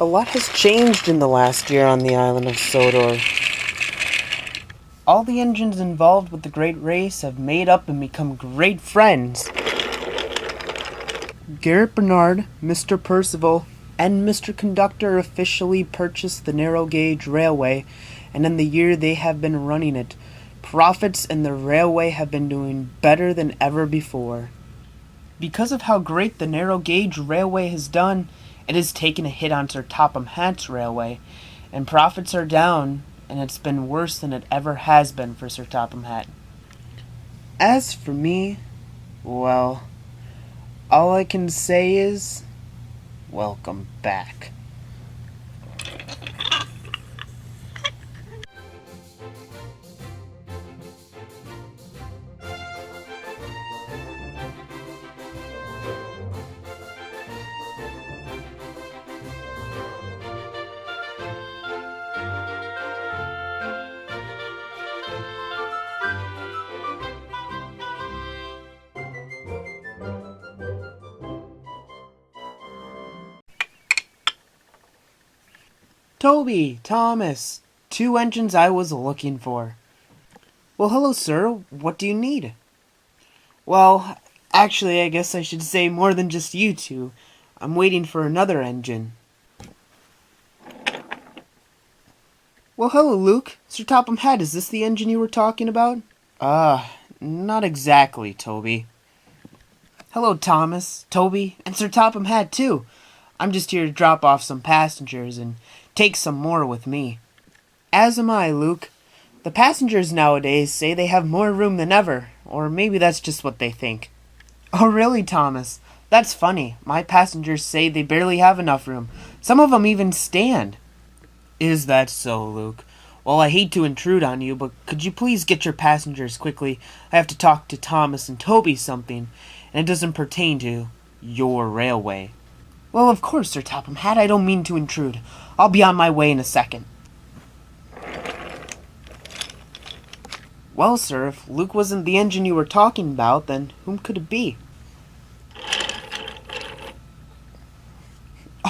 A lot has changed in the last year on the island of Sodor. All the engines involved with the Great Race have made up and become great friends. Garrett Bernard, Mr. Percival, and Mr. Conductor officially purchased the narrow gauge railway, and in the year they have been running it, profits in the railway have been doing better than ever before. Because of how great the narrow gauge railway has done, it has taken a hit on Sir Topham Hatt's railway, and profits are down, and it's been worse than it ever has been for Sir Topham Hatt. As for me, well, all I can say is, welcome back. Toby, Thomas, 2 engines I was looking for. Well, hello, sir. What do you need? Well, actually, I guess I should say more than just you 2. I'm waiting for another engine. Well, hello, Luke. Sir Topham Hatt, is this the engine you were talking about? Not exactly, Toby. Hello, Thomas, Toby, and Sir Topham Hatt, too. I'm just here to drop off some passengers and take some more with me. As am I, Luke. The passengers nowadays say they have more room than ever, or maybe that's just what they think. Oh, really, Thomas? That's funny. My passengers say they barely have enough room. Some of them even stand. Is that so, Luke? Well, I hate to intrude on you, but could you please get your passengers quickly? I have to talk to Thomas and Toby something, and it doesn't pertain to your railway. Well, of course, Sir Topham Hatt, I don't mean to intrude. I'll be on my way in a second. Well, sir, if Luke wasn't the engine you were talking about, then whom could it be?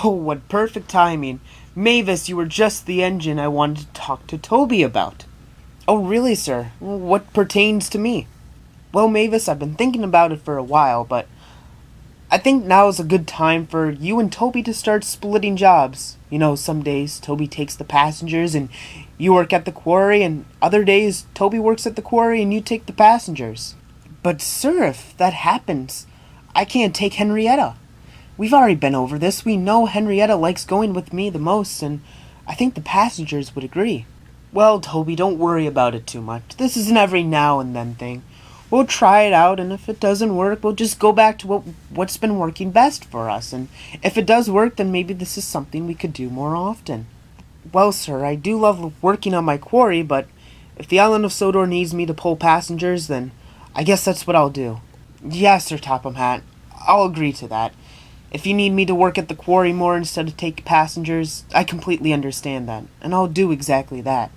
Oh, what perfect timing. Mavis, you were just the engine I wanted to talk to Toby about. Oh, really, sir? What pertains to me? Well, Mavis, I've been thinking about it for a while, but I think now is a good time for you and Toby to start splitting jobs. You know, some days Toby takes the passengers and you work at the quarry, and other days Toby works at the quarry and you take the passengers. But sir, if that happens, I can't take Henrietta. We've already been over this. We know Henrietta likes going with me the most, and I think the passengers would agree. Well, Toby, don't worry about it too much. This is an every now and then thing. We'll try it out, and if it doesn't work, we'll just go back to what's been working best for us. And if it does work, then maybe this is something we could do more often. Well, sir, I do love working on my quarry, but if the island of Sodor needs me to pull passengers, then I guess that's what I'll do. Yes, Sir Topham Hatt, I'll agree to that. If you need me to work at the quarry more instead of take passengers, I completely understand that, and I'll do exactly that.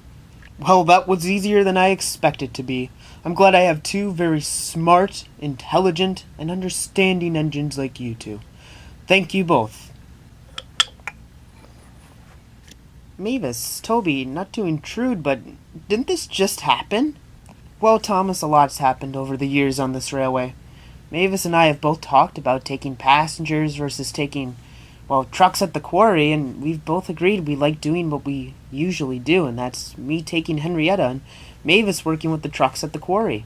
Well, that was easier than I expected to be. I'm glad I have 2 very smart, intelligent, and understanding engines like you 2. Thank you both. Mavis, Toby, not to intrude, but didn't this just happen? Well, Thomas, a lot's happened over the years on this railway. Mavis and I have both talked about taking passengers versus taking, trucks at the quarry, and we've both agreed we like doing what we usually do, and that's me taking Henrietta and Mavis working with the trucks at the quarry.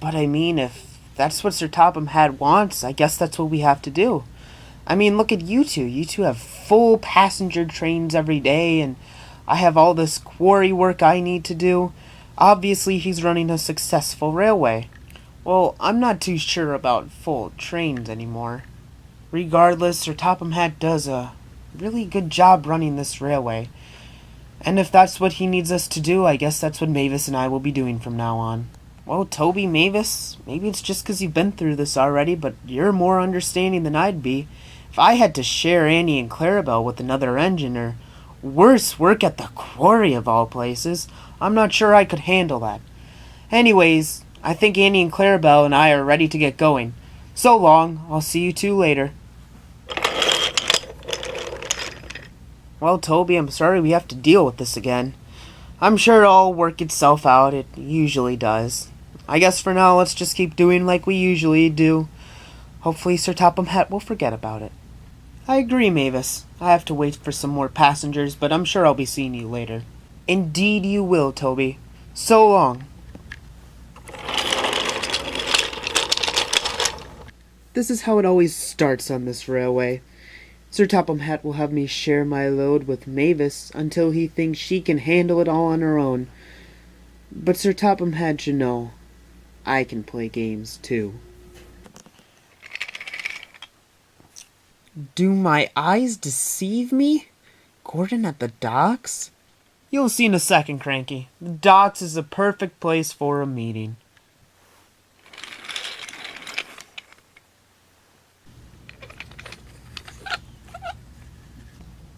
But I mean, if that's what Sir Topham Hatt wants, I guess that's what we have to do. I mean, look at you two. You two have full passenger trains every day, and I have all this quarry work I need to do. Obviously, he's running a successful railway. Well, I'm not too sure about full trains anymore. Regardless, Sir Topham Hatt does a really good job running this railway. And if that's what he needs us to do, I guess that's what Mavis and I will be doing from now on. Well, Toby, Mavis, maybe it's just 'cause you've been through this already, but you're more understanding than I'd be. If I had to share Annie and Clarabelle with another engine, or worse, work at the quarry of all places, I'm not sure I could handle that. Anyways, I think Annie and Clarabelle and I are ready to get going. So long, I'll see you two later. Well, Toby, I'm sorry we have to deal with this again. I'm sure it'll work itself out. It usually does. I guess for now, let's just keep doing like we usually do. Hopefully Sir Topham Hatt will forget about it. I agree, Mavis. I have to wait for some more passengers, but I'm sure I'll be seeing you later. Indeed you will, Toby. So long. This is how it always starts on this railway. Sir Topham Hatt will have me share my load with Mavis until he thinks she can handle it all on her own. But Sir Topham Hatt should know, I can play games too. Do my eyes deceive me? Gordon at the docks? You'll see in a second, Cranky. The docks is a perfect place for a meeting.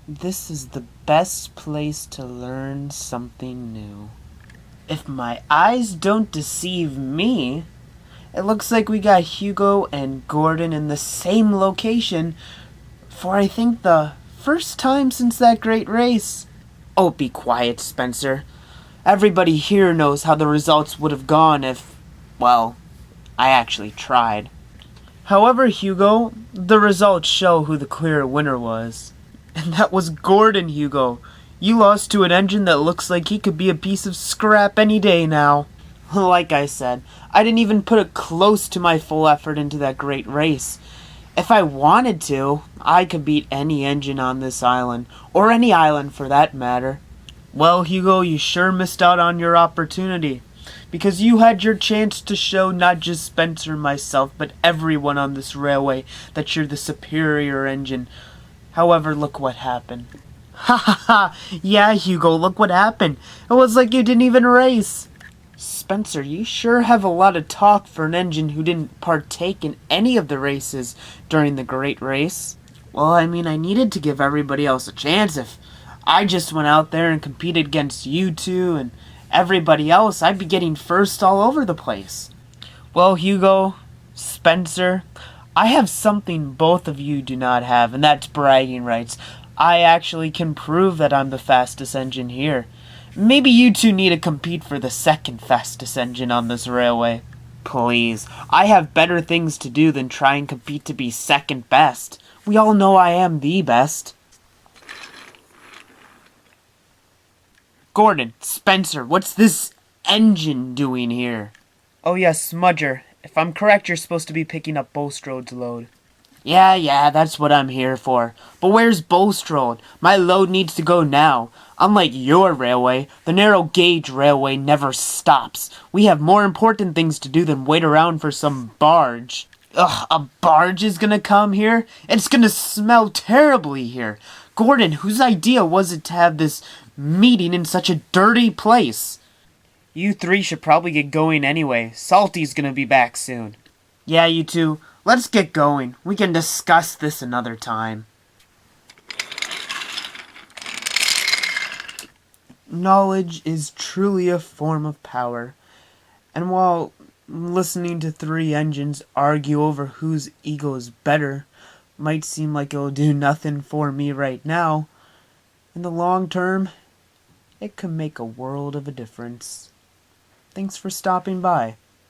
This is the best place to learn something new. If my eyes don't deceive me, it looks like we got Hugo and Gordon in the same location for I think the first time since that great race. Oh, be quiet, Spencer. Everybody here knows how the results would have gone if, well, I actually tried. However, Hugo, the results show who the clear winner was. And that was Gordon, Hugo. You lost to an engine that looks like he could be a piece of scrap any day now. Like I said, I didn't even put it close to my full effort into that great race. If I wanted to, I could beat any engine on this island, or any island for that matter. Well, Hugo, you sure missed out on your opportunity, because you had your chance to show not just Spencer and myself, but everyone on this railway that you're the superior engine. However, look what happened. Ha ha ha! Yeah, Hugo, look what happened. It was like you didn't even race. Spencer, you sure have a lot of talk for an engine who didn't partake in any of the races during the great race. Well, I mean, I needed to give everybody else a chance. If I just went out there and competed against you two and everybody else, I'd be getting first all over the place. Well, Hugo, Spencer, I have something both of you do not have, and that's bragging rights. I actually can prove that I'm the fastest engine here. Maybe you two need to compete for the second fastest engine on this railway. Please, I have better things to do than try and compete to be second best. We all know I am the best. Gordon, Spencer, what's this engine doing here? Oh yes, Smudger. If I'm correct, you're supposed to be picking up Bulstrode's load. Yeah, that's what I'm here for. But where's Bulstrode? My load needs to go now. Unlike your railway, the narrow gauge railway never stops. We have more important things to do than wait around for some barge. Ugh, a barge is gonna come here? It's gonna smell terribly here. Gordon, whose idea was it to have this meeting in such a dirty place? You three should probably get going anyway. Salty's gonna be back soon. Yeah, you two. Let's get going. We can discuss this another time. Knowledge is truly a form of power. And while listening to three engines argue over whose ego is better might seem like it'll do nothing for me right now, in the long term, it could make a world of a difference. Thanks for stopping by.